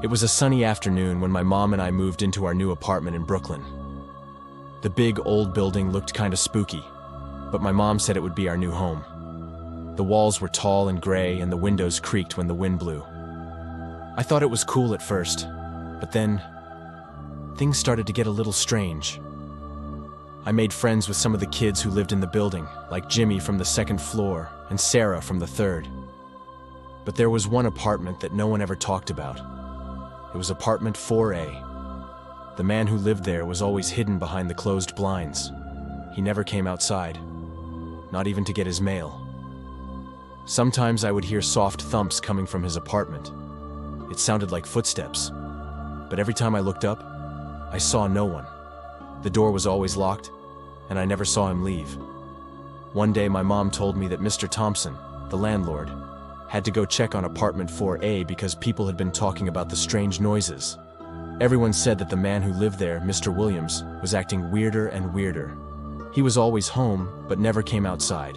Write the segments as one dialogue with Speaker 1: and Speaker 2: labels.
Speaker 1: It was a sunny afternoon when my mom and I moved into our new apartment in Brooklyn. The big old building looked kind of spooky, but my mom said it would be our new home. The walls were tall and gray and the windows creaked when the wind blew. I thought it was cool at first, but then things started to get a little strange. I made friends with some of the kids who lived in the building, like Jimmy from the second floor and Sarah from the third. But there was one apartment that no one ever talked about. It was apartment 4A. The man who lived there was always hidden behind the closed blinds. He never came outside, not even to get his mail. Sometimes I would hear soft thumps coming from his apartment. It sounded like footsteps, but every time I looked up, I saw no one. The door was always locked, and I never saw him leave. One day my mom told me that Mr. Thompson, the landlord, had to go check on apartment 4A because people had been talking about the strange noises. Everyone said that the man who lived there, Mr. Williams, was acting weirder and weirder. He was always home, but never came outside.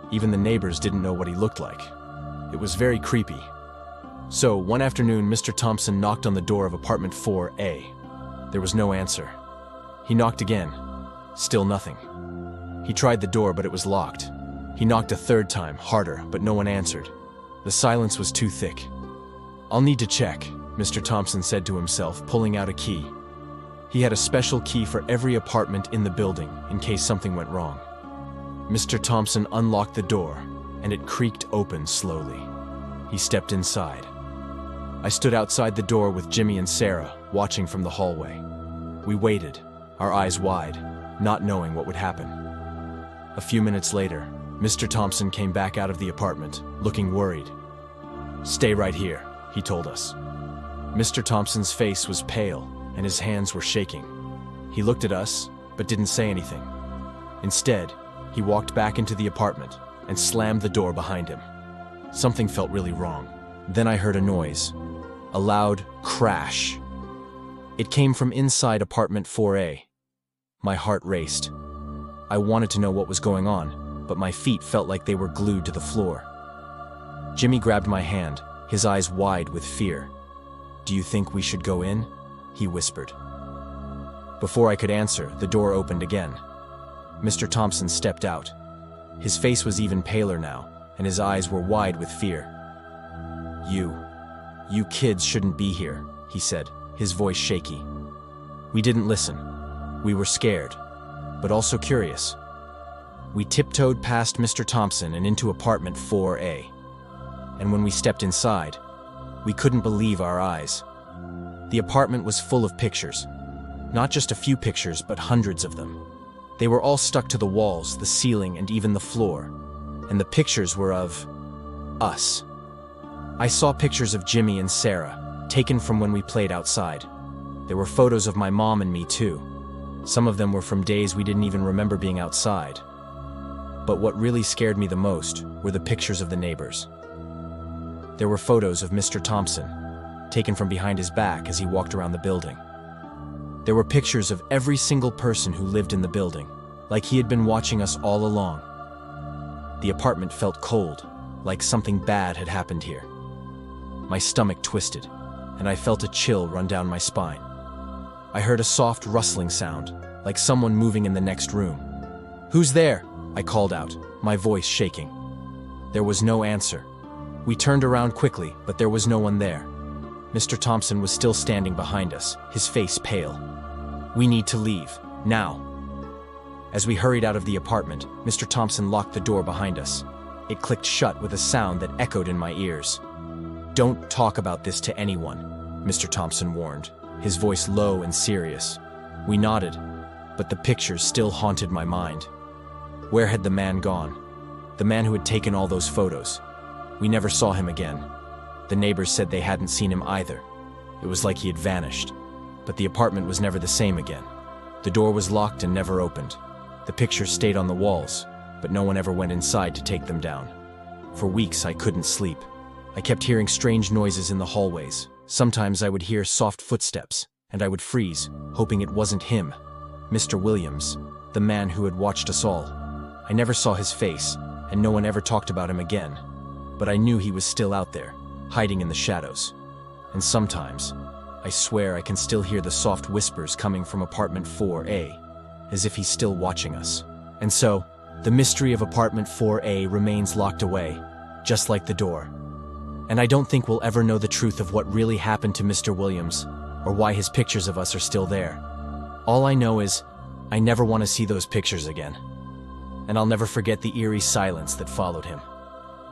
Speaker 1: Even the neighbors didn't know what he looked like. It was very creepy. So, one afternoon, Mr. Thompson knocked on the door of apartment 4A. There was no answer. He knocked again. Still nothing. He tried the door, but it was locked. He knocked a third time, harder, but no one answered. The silence was too thick. "I'll need to check," Mr. Thompson said to himself, pulling out a key. He had a special key for every apartment in the building, in case something went wrong. Mr. Thompson unlocked the door, and it creaked open slowly. He stepped inside. I stood outside the door with Jimmy and Sarah, watching from the hallway. We waited, our eyes wide, not knowing what would happen. A few minutes later, Mr. Thompson came back out of the apartment, looking worried. "Stay right here," he told us. Mr. Thompson's face was pale, and his hands were shaking. He looked at us, but didn't say anything. Instead, he walked back into the apartment and slammed the door behind him. Something felt really wrong. Then I heard a noise, a loud crash. It came from inside apartment 4A. My heart raced. I wanted to know what was going on, but my feet felt like they were glued to the floor. Jimmy grabbed my hand, his eyes wide with fear. "Do you think we should go in?" he whispered. Before I could answer, the door opened again. Mr. Thompson stepped out. His face was even paler now, and his eyes were wide with fear. You kids shouldn't be here," he said, his voice shaky. We didn't listen. We were scared, but also curious. We tiptoed past Mr. Thompson and into apartment 4A. And when we stepped inside, we couldn't believe our eyes. The apartment was full of pictures. Not just a few pictures, but hundreds of them. They were all stuck to the walls, the ceiling, and even the floor. And the pictures were of us. I saw pictures of Jimmy and Sarah, taken from when we played outside. There were photos of my mom and me too. Some of them were from days we didn't even remember being outside. But what really scared me the most were the pictures of the neighbors. There were photos of Mr. Thompson, taken from behind his back as he walked around the building. There were pictures of every single person who lived in the building, like he had been watching us all along. The apartment felt cold, like something bad had happened here. My stomach twisted, and I felt a chill run down my spine. I heard a soft rustling sound, like someone moving in the next room. "Who's there?" I called out, my voice shaking. There was no answer. We turned around quickly, but there was no one there. Mr. Thompson was still standing behind us, his face pale. "We need to leave, now." As we hurried out of the apartment, Mr. Thompson locked the door behind us. It clicked shut with a sound that echoed in my ears. "Don't talk about this to anyone," Mr. Thompson warned, his voice low and serious. We nodded, but the pictures still haunted my mind. Where had the man gone? The man who had taken all those photos. We never saw him again. The neighbors said they hadn't seen him either. It was like he had vanished. But the apartment was never the same again. The door was locked and never opened. The pictures stayed on the walls, but no one ever went inside to take them down. For weeks I couldn't sleep. I kept hearing strange noises in the hallways. Sometimes I would hear soft footsteps, and I would freeze, hoping it wasn't him. Mr. Williams, the man who had watched us all. I never saw his face, and no one ever talked about him again. But I knew he was still out there, hiding in the shadows. And sometimes, I swear I can still hear the soft whispers coming from apartment 4A, as if he's still watching us. And so, the mystery of apartment 4A remains locked away, just like the door. And I don't think we'll ever know the truth of what really happened to Mr. Williams, or why his pictures of us are still there. All I know is, I never want to see those pictures again. And I'll never forget the eerie silence that followed him.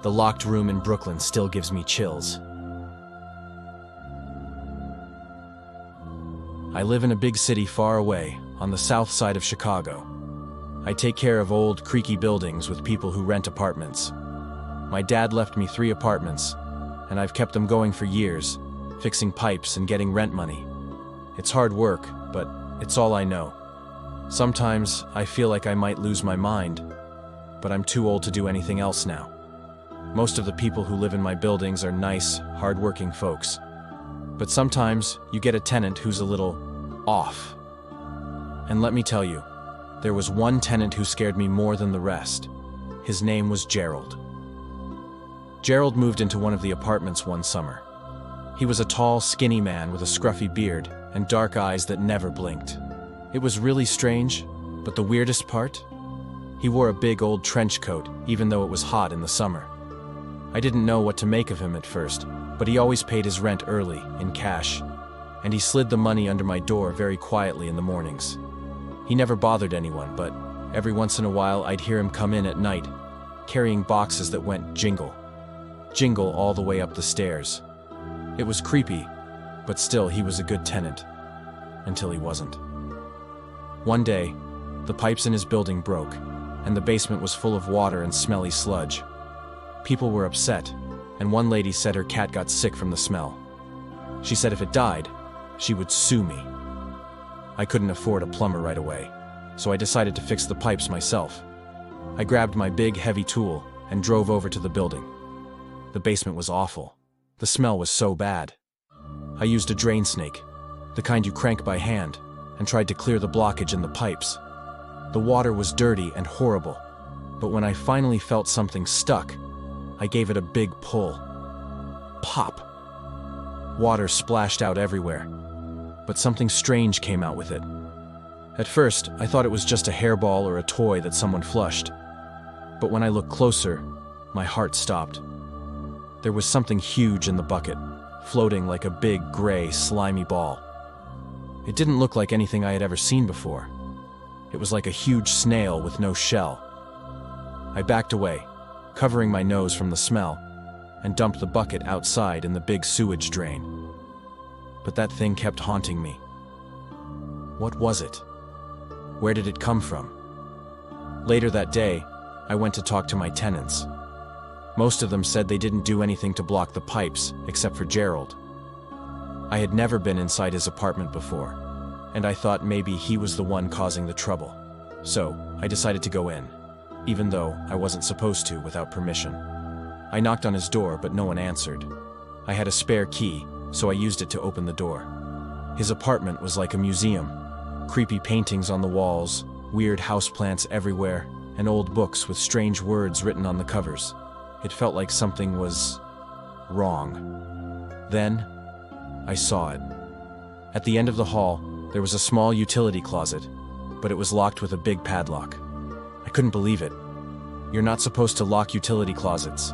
Speaker 1: The locked room in Brooklyn still gives me chills. I live in a big city far away, on the south side of Chicago. I take care of old, creaky buildings with people who rent apartments. My dad left me 3 apartments, and I've kept them going for years, fixing pipes and getting rent money. It's hard work, but it's all I know. Sometimes I feel like I might lose my mind, but I'm too old to do anything else now. Most of the people who live in my buildings are nice, hard-working folks. But sometimes you get a tenant who's a little off. And let me tell you, there was one tenant who scared me more than the rest. His name was Gerald. Gerald moved into one of the apartments one summer. He was a tall, skinny man with a scruffy beard and dark eyes that never blinked. It was really strange, but the weirdest part? He wore a big old trench coat, even though it was hot in the summer. I didn't know what to make of him at first, but he always paid his rent early, in cash, and he slid the money under my door very quietly in the mornings. He never bothered anyone, but every once in a while I'd hear him come in at night, carrying boxes that went jingle, jingle all the way up the stairs. It was creepy, but still he was a good tenant, until he wasn't. One day, the pipes in his building broke, and the basement was full of water and smelly sludge. People were upset, and one lady said her cat got sick from the smell. She said if it died, she would sue me. I couldn't afford a plumber right away, so I decided to fix the pipes myself. I grabbed my big, heavy tool and drove over to the building. The basement was awful. The smell was so bad. I used a drain snake, the kind you crank by hand, and tried to clear the blockage in the pipes. The water was dirty and horrible, but when I finally felt something stuck, I gave it a big pull. Pop! Water splashed out everywhere, but something strange came out with it. At first, I thought it was just a hairball or a toy that someone flushed, but when I looked closer, my heart stopped. There was something huge in the bucket, floating like a big, gray, slimy ball. It didn't look like anything I had ever seen before. It was like a huge snail with no shell. I backed away, covering my nose from the smell, and dumped the bucket outside in the big sewage drain. But that thing kept haunting me. What was it? Where did it come from? Later that day, I went to talk to my tenants. Most of them said they didn't do anything to block the pipes, except for Gerald. I had never been inside his apartment before, and I thought maybe he was the one causing the trouble. So, I decided to go in, even though I wasn't supposed to without permission. I knocked on his door, but no one answered. I had a spare key, so I used it to open the door. His apartment was like a museum. Creepy paintings on the walls, weird houseplants everywhere, and old books with strange words written on the covers. It felt like something was wrong. Then, I saw it. At the end of the hall, there was a small utility closet, but it was locked with a big padlock. I couldn't believe it. You're not supposed to lock utility closets.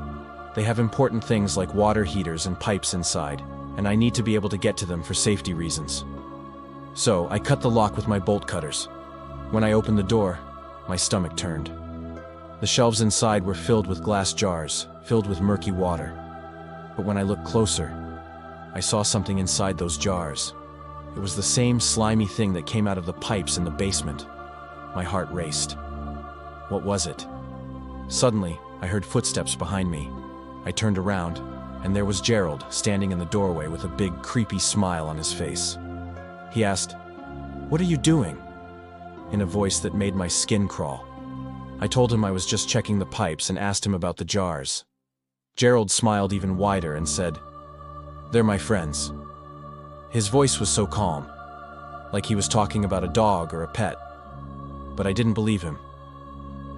Speaker 1: They have important things like water heaters and pipes inside, and I need to be able to get to them for safety reasons. So, I cut the lock with my bolt cutters. When I opened the door, my stomach turned. The shelves inside were filled with glass jars, filled with murky water. But when I looked closer, I saw something inside those jars. It was the same slimy thing that came out of the pipes in the basement. My heart raced. What was it? Suddenly, I heard footsteps behind me. I turned around, and there was Gerald standing in the doorway with a big, creepy smile on his face. He asked, "What are you doing?" in a voice that made my skin crawl. I told him I was just checking the pipes and asked him about the jars. Gerald smiled even wider and said, "They're my friends." His voice was so calm, like he was talking about a dog or a pet. But I didn't believe him.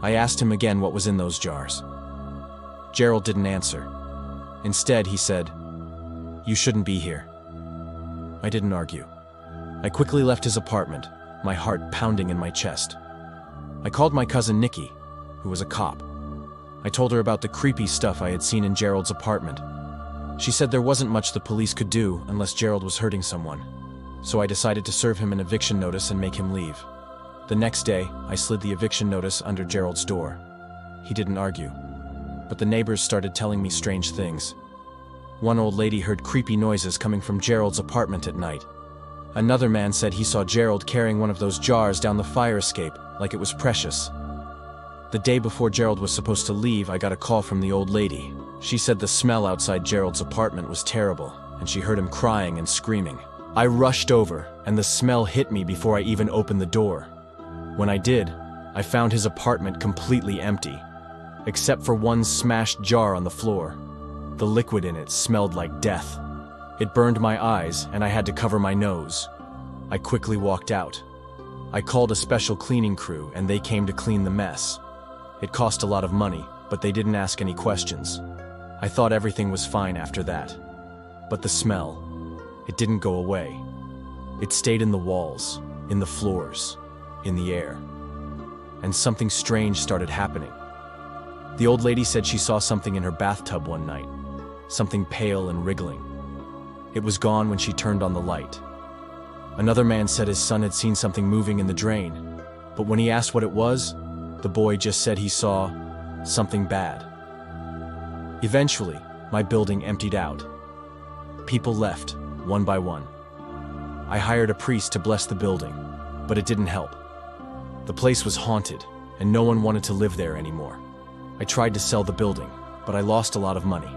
Speaker 1: I asked him again what was in those jars. Gerald didn't answer. Instead, he said, "You shouldn't be here. I didn't argue. I quickly left his apartment, my heart pounding in my chest. I called my cousin Nikki, who was a cop. I told her about the creepy stuff I had seen in Gerald's apartment. She said there wasn't much the police could do unless Gerald was hurting someone, so I decided to serve him an eviction notice and make him leave. The next day, I slid the eviction notice under Gerald's door. He didn't argue, but the neighbors started telling me strange things. One old lady heard creepy noises coming from Gerald's apartment at night. Another man said he saw Gerald carrying one of those jars down the fire escape like it was precious. The day before Gerald was supposed to leave, I got a call from the old lady. She said the smell outside Gerald's apartment was terrible, and she heard him crying and screaming. I rushed over, and the smell hit me before I even opened the door. When I did, I found his apartment completely empty, except for one smashed jar on the floor. The liquid in it smelled like death. It burned my eyes, and I had to cover my nose. I quickly walked out. I called a special cleaning crew, and they came to clean the mess. It cost a lot of money, but they didn't ask any questions. I thought everything was fine after that. But the smell, it didn't go away. It stayed in the walls, in the floors, in the air. And something strange started happening. The old lady said she saw something in her bathtub one night, something pale and wriggling. It was gone when she turned on the light. Another man said his son had seen something moving in the drain, but when he asked what it was, the boy just said he saw something bad. Eventually, my building emptied out. People left, one by one. I hired a priest to bless the building, but it didn't help. The place was haunted, and no one wanted to live there anymore. I tried to sell the building, but I lost a lot of money.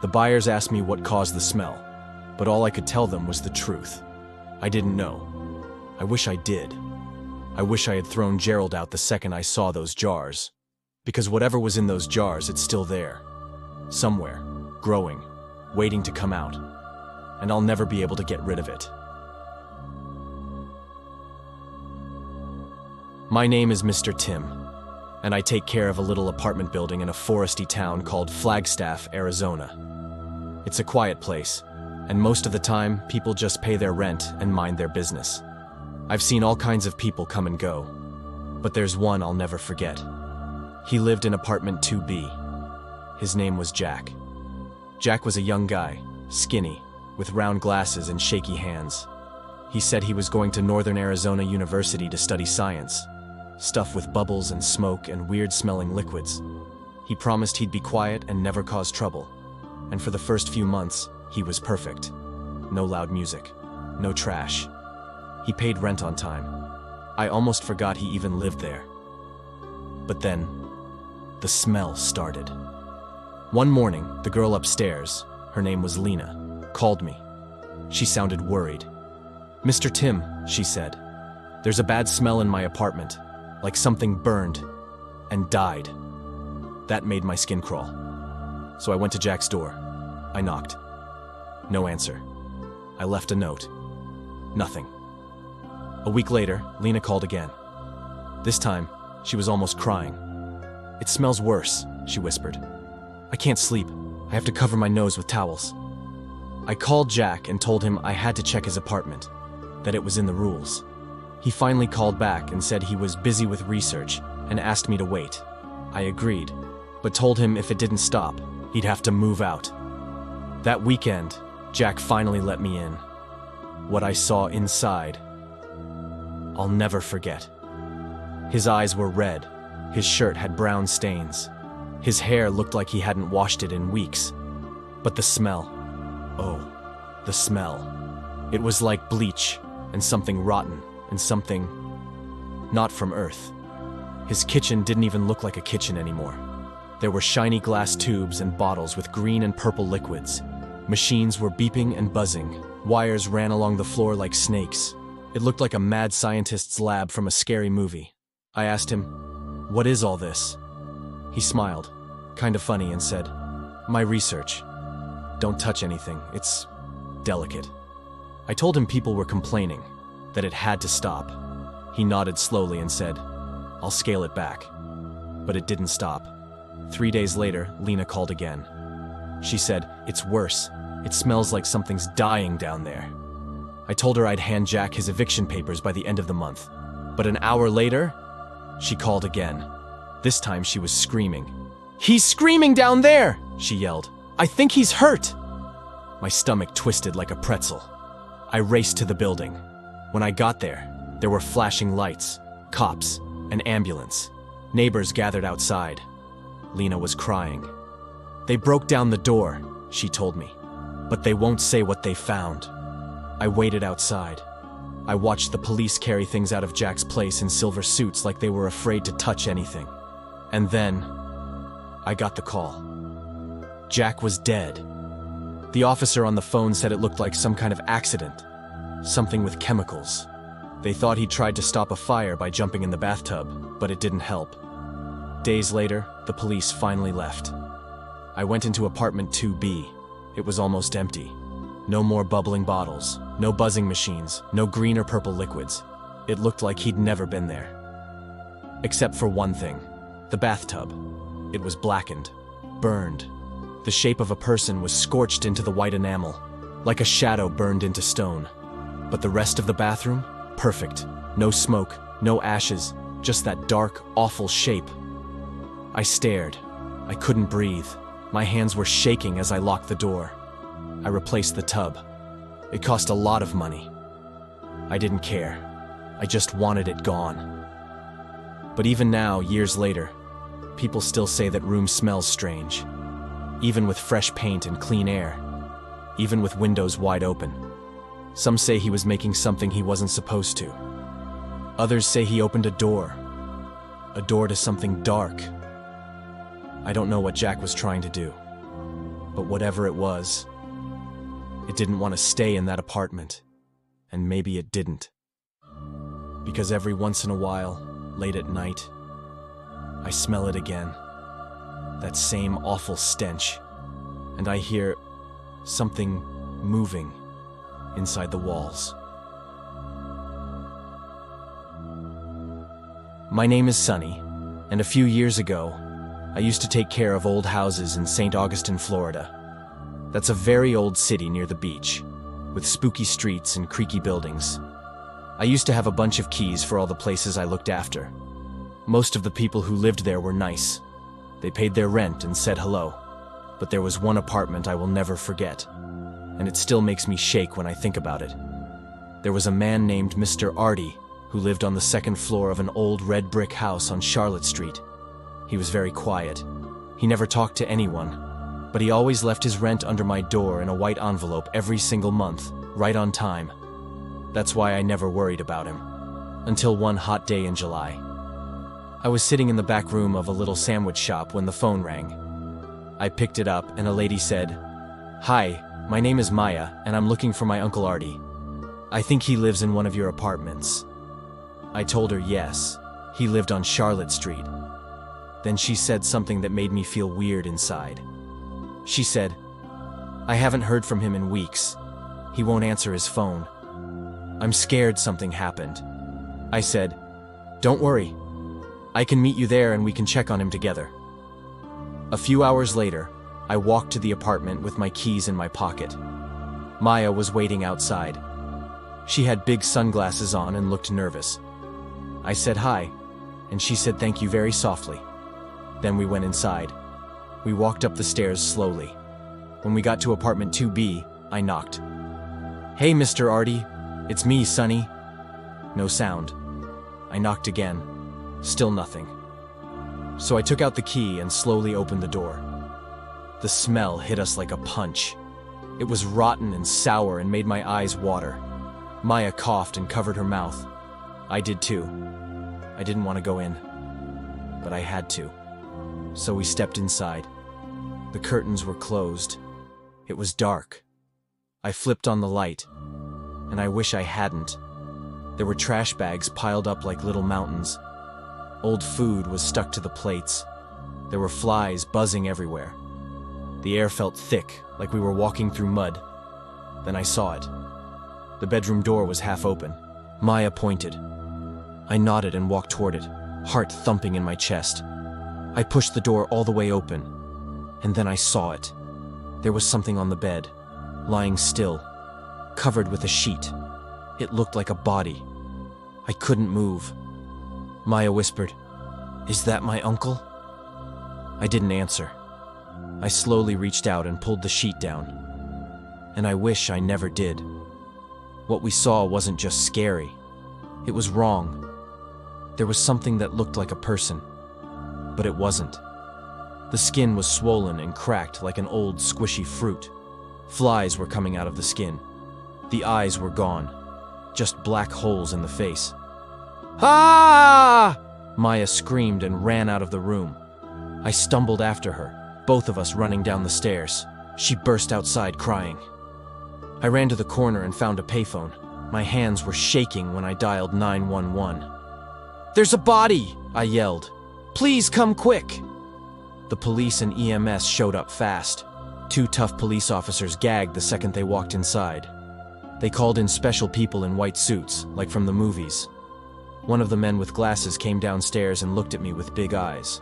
Speaker 1: The buyers asked me what caused the smell, but all I could tell them was the truth. I didn't know. I wish I did. I wish I had thrown Gerald out the second I saw those jars. Because whatever was in those jars, it's still there. Somewhere, growing, waiting to come out. And I'll never be able to get rid of it. My name is Mr. Tim, and I take care of a little apartment building in a foresty town called Flagstaff, Arizona. It's a quiet place, and most of the time, people just pay their rent and mind their business. I've seen all kinds of people come and go, but there's one I'll never forget. He lived in apartment 2B. His name was Jack. Jack was a young guy, skinny, with round glasses and shaky hands. He said he was going to Northern Arizona University to study science, stuff with bubbles and smoke and weird-smelling liquids. He promised he'd be quiet and never cause trouble, and for the first few months, he was perfect. No loud music, no trash. He paid rent on time. I almost forgot he even lived there. But then, the smell started. One morning, the girl upstairs, her name was Lena, called me. She sounded worried. "Mr. Tim," she said, "there's a bad smell in my apartment, like something burned and died." That made my skin crawl. So I went to Jack's door. I knocked. No answer. I left a note. Nothing. A week later, Lena called again. This time, she was almost crying. "It smells worse," she whispered. "I can't sleep. I have to cover my nose with towels." I called Jack and told him I had to check his apartment, that it was in the rules. He finally called back and said he was busy with research and asked me to wait. I agreed, but told him if it didn't stop, he'd have to move out. That weekend, Jack finally let me in. What I saw inside, I'll never forget. His eyes were red, his shirt had brown stains, his hair looked like he hadn't washed it in weeks. But the smell, oh, the smell. It was like bleach, and something rotten, and something not from Earth. His kitchen didn't even look like a kitchen anymore. There were shiny glass tubes and bottles with green and purple liquids. Machines were beeping and buzzing. Wires ran along the floor like snakes. It looked like a mad scientist's lab from a scary movie. I asked him, "What is all this?" He smiled, kind of funny, and said, "My research. Don't touch anything, it's delicate." I told him people were complaining, that it had to stop. He nodded slowly and said, "I'll scale it back." But it didn't stop. 3 days later, Lena called again. She said, "It's worse. It smells like something's dying down there." I told her I'd hand Jack his eviction papers by the end of the month. But an hour later, she called again. This time she was screaming. "He's screaming down there!" she yelled. "I think he's hurt!" My stomach twisted like a pretzel. I raced to the building. When I got there were flashing lights, cops, an ambulance. Neighbors gathered outside. Lena was crying. "They broke down the door," she told me, "but they won't say what they found." I waited outside. I watched the police carry things out of Jack's place in silver suits like they were afraid to touch anything. And then, I got the call. Jack was dead. The officer on the phone said it looked like some kind of accident, something with chemicals. They thought he tried to stop a fire by jumping in the bathtub, but it didn't help. Days later, the police finally left. I went into apartment 2B. It was almost empty. No more bubbling bottles, no buzzing machines, no green or purple liquids. It looked like he'd never been there. Except for one thing, the bathtub. It was blackened, burned. The shape of a person was scorched into the white enamel, like a shadow burned into stone. But the rest of the bathroom? Perfect. No smoke, no ashes, just that dark, awful shape. I stared. I couldn't breathe. My hands were shaking as I locked the door. I replaced the tub. It cost a lot of money. I didn't care. I just wanted it gone. But even now, years later, people still say that room smells strange. Even with fresh paint and clean air. Even with windows wide open. Some say he was making something he wasn't supposed to. Others say he opened a door to something dark. I don't know what Jack was trying to do, but whatever it was, it didn't want to stay in that apartment, and maybe it didn't. Because every once in a while, late at night, I smell it again, that same awful stench, and I hear something moving inside the walls. My name is Sunny, and a few years ago, I used to take care of old houses in St. Augustine, Florida. That's a very old city near the beach, with spooky streets and creaky buildings. I used to have a bunch of keys for all the places I looked after. Most of the people who lived there were nice. They paid their rent and said hello. But there was one apartment I will never forget, and it still makes me shake when I think about it. There was a man named Mr. Artie who lived on the second floor of an old red brick house on Charlotte Street. He was very quiet. He never talked to anyone, but he always left his rent under my door in a white envelope every single month, right on time. That's why I never worried about him. Until one hot day in July. I was sitting in the back room of a little sandwich shop when the phone rang. I picked it up and a lady said, "Hi, my name is Maya and I'm looking for my Uncle Artie. I think he lives in one of your apartments." I told her yes, he lived on Charlotte Street. Then she said something that made me feel weird inside. She said, "I haven't heard from him in weeks. He won't answer his phone. I'm scared something happened." I said, "Don't worry. I can meet you there and we can check on him together." A few hours later, I walked to the apartment with my keys in my pocket. Maya was waiting outside. She had big sunglasses on and looked nervous. I said hi, and she said thank you very softly. Then we went inside. We walked up the stairs slowly. When we got to apartment 2B, I knocked. "Hey, Mr. Artie, it's me, Sunny." No sound. I knocked again. Still nothing. So I took out the key and slowly opened the door. The smell hit us like a punch. It was rotten and sour and made my eyes water. Maya coughed and covered her mouth. I did too. I didn't want to go in, but I had to. So we stepped inside. The curtains were closed. It was dark. I flipped on the light, and I wish I hadn't. There were trash bags piled up like little mountains. Old food was stuck to the plates. There were flies buzzing everywhere. The air felt thick, like we were walking through mud. Then I saw it. The bedroom door was half open. Maya pointed. I nodded and walked toward it, heart thumping in my chest. I pushed the door all the way open, and then I saw it. There was something on the bed, lying still, covered with a sheet. It looked like a body. I couldn't move. Maya whispered, "Is that my uncle?" I didn't answer. I slowly reached out and pulled the sheet down. And I wish I never did. What we saw wasn't just scary. It was wrong. There was something that looked like a person, but it wasn't. The skin was swollen and cracked like an old squishy fruit. Flies were coming out of the skin. The eyes were gone, just black holes in the face. "Ah!" Maya screamed and ran out of the room. I stumbled after her, both of us running down the stairs. She burst outside crying. I ran to the corner and found a payphone. My hands were shaking when I dialed 911. "There's a body!" I yelled. "Please come quick!" The police and EMS showed up fast. 2 tough police officers gagged the second they walked inside. They called in special people in white suits, like from the movies. One of the men with glasses came downstairs and looked at me with big eyes.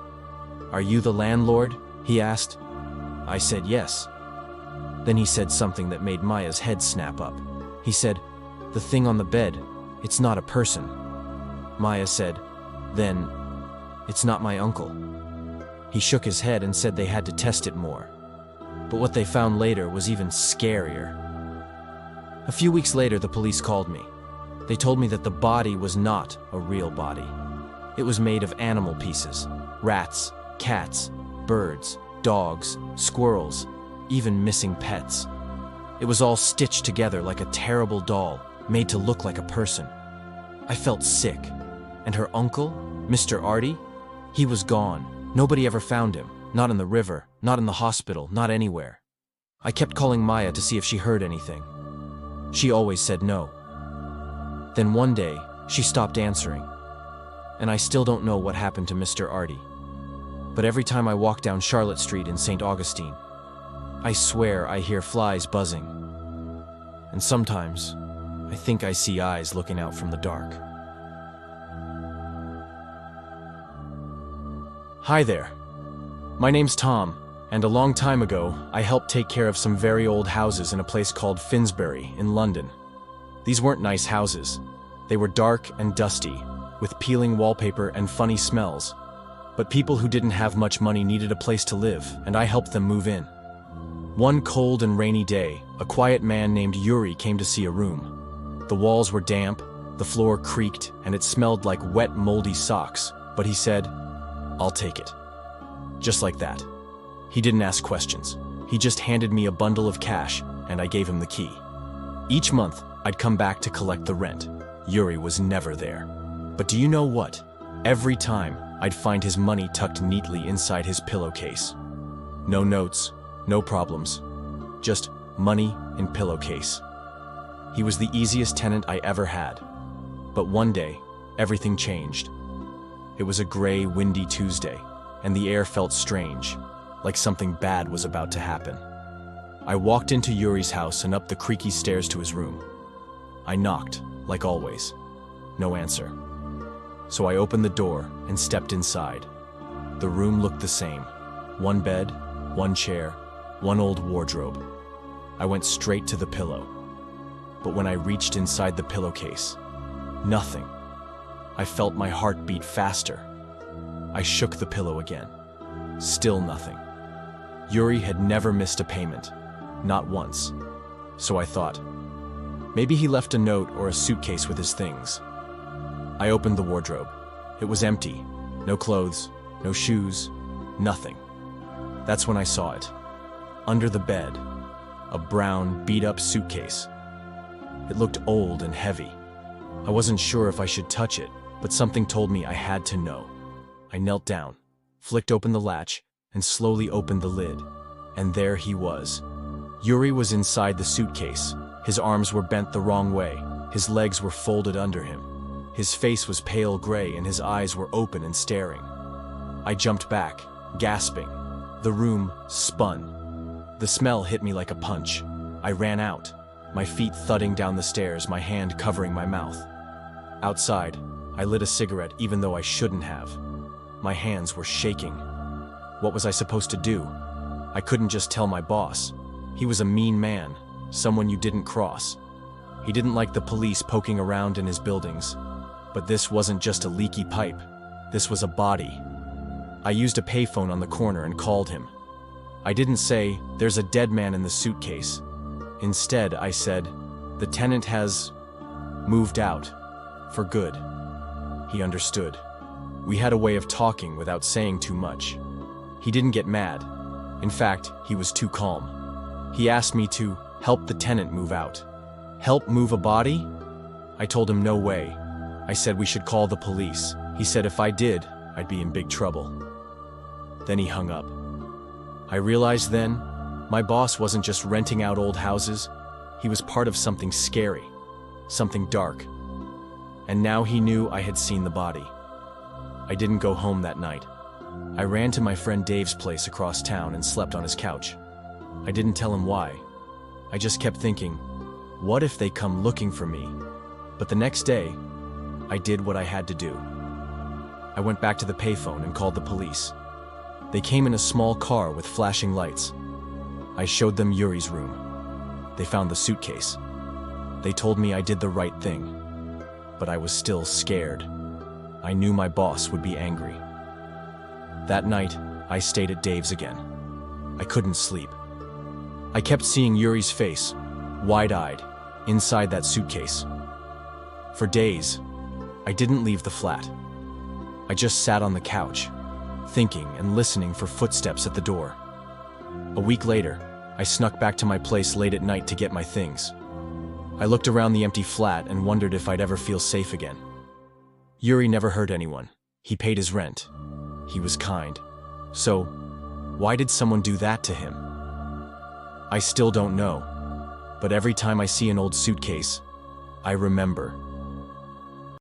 Speaker 1: "Are you the landlord?" he asked. I said yes. Then he said something that made Maya's head snap up. He said, "The thing on the bed, it's not a person." Maya said, "Then, it's not my uncle." He shook his head and said they had to test it more. But what they found later was even scarier. A few weeks later, the police called me. They told me that the body was not a real body. It was made of animal pieces: rats, cats, birds, dogs, squirrels, even missing pets. It was all stitched together like a terrible doll, made to look like a person. I felt sick. And her uncle, Mr. Artie? He was gone. Nobody ever found him. Not in the river, not in the hospital, not anywhere. I kept calling Maya to see if she heard anything. She always said no. Then one day, she stopped answering. And I still don't know what happened to Mr. Artie. But every time I walk down Charlotte Street in St. Augustine, I swear I hear flies buzzing. And sometimes, I think I see eyes looking out from the dark. Hi there. My name's Tom, and a long time ago, I helped take care of some very old houses in a place called Finsbury in London. These weren't nice houses. They were dark and dusty, with peeling wallpaper and funny smells. But people who didn't have much money needed a place to live, and I helped them move in. One cold and rainy day, a quiet man named Yuri came to see a room. The walls were damp, the floor creaked, and it smelled like wet, moldy socks, but he said, "I'll take it." Just like that. He didn't ask questions. He just handed me a bundle of cash, and I gave him the key. Each month, I'd come back to collect the rent. Yuri was never there. But do you know what? Every time, I'd find his money tucked neatly inside his pillowcase. No notes, no problems. Just money in pillowcase. He was the easiest tenant I ever had. But one day, everything changed. It was a gray, windy Tuesday, and the air felt strange, like something bad was about to happen. I walked into Yuri's house and up the creaky stairs to his room. I knocked, like always. No answer. So I opened the door and stepped inside. The room looked the same. One bed, one chair, one old wardrobe. I went straight to the pillow. But when I reached inside the pillowcase, nothing. I felt my heart beat faster. I shook the pillow again. Still nothing. Yuri had never missed a payment. Not once. So I thought, maybe he left a note or a suitcase with his things. I opened the wardrobe. It was empty. No clothes, no shoes, nothing. That's when I saw it. Under the bed, a brown, beat-up suitcase. It looked old and heavy. I wasn't sure if I should touch it, but something told me I had to know. I knelt down, flicked open the latch, and slowly opened the lid. And there he was. Yuri was inside the suitcase. His arms were bent the wrong way. His legs were folded under him. His face was pale gray and his eyes were open and staring. I jumped back, gasping. The room spun. The smell hit me like a punch. I ran out, my feet thudding down the stairs, my hand covering my mouth. Outside, I lit a cigarette even though I shouldn't have. My hands were shaking. What was I supposed to do? I couldn't just tell my boss. He was a mean man, someone you didn't cross. He didn't like the police poking around in his buildings. But this wasn't just a leaky pipe. This was a body. I used a payphone on the corner and called him. I didn't say, "There's a dead man in the suitcase." Instead, I said, "The tenant has moved out. For good." He understood. We had a way of talking without saying too much. He didn't get mad. In fact, he was too calm. He asked me to help the tenant move out. Help move a body? I told him no way. I said we should call the police. He said if I did, I'd be in big trouble. Then he hung up. I realized then, my boss wasn't just renting out old houses, he was part of something scary, something dark. And now he knew I had seen the body. I didn't go home that night. I ran to my friend Dave's place across town and slept on his couch. I didn't tell him why. I just kept thinking, what if they come looking for me? But the next day, I did what I had to do. I went back to the payphone and called the police. They came in a small car with flashing lights. I showed them Yuri's room. They found the suitcase. They told me I did the right thing. But I was still scared. I knew my boss would be angry. That night, I stayed at Dave's again. I couldn't sleep. I kept seeing Yuri's face, wide-eyed, inside that suitcase. For days, I didn't leave the flat. I just sat on the couch, thinking and listening for footsteps at the door. A week later, I snuck back to my place late at night to get my things. I looked around the empty flat and wondered if I'd ever feel safe again. Yuri never hurt anyone. He paid his rent. He was kind. So, why did someone do that to him? I still don't know. But every time I see an old suitcase, I remember.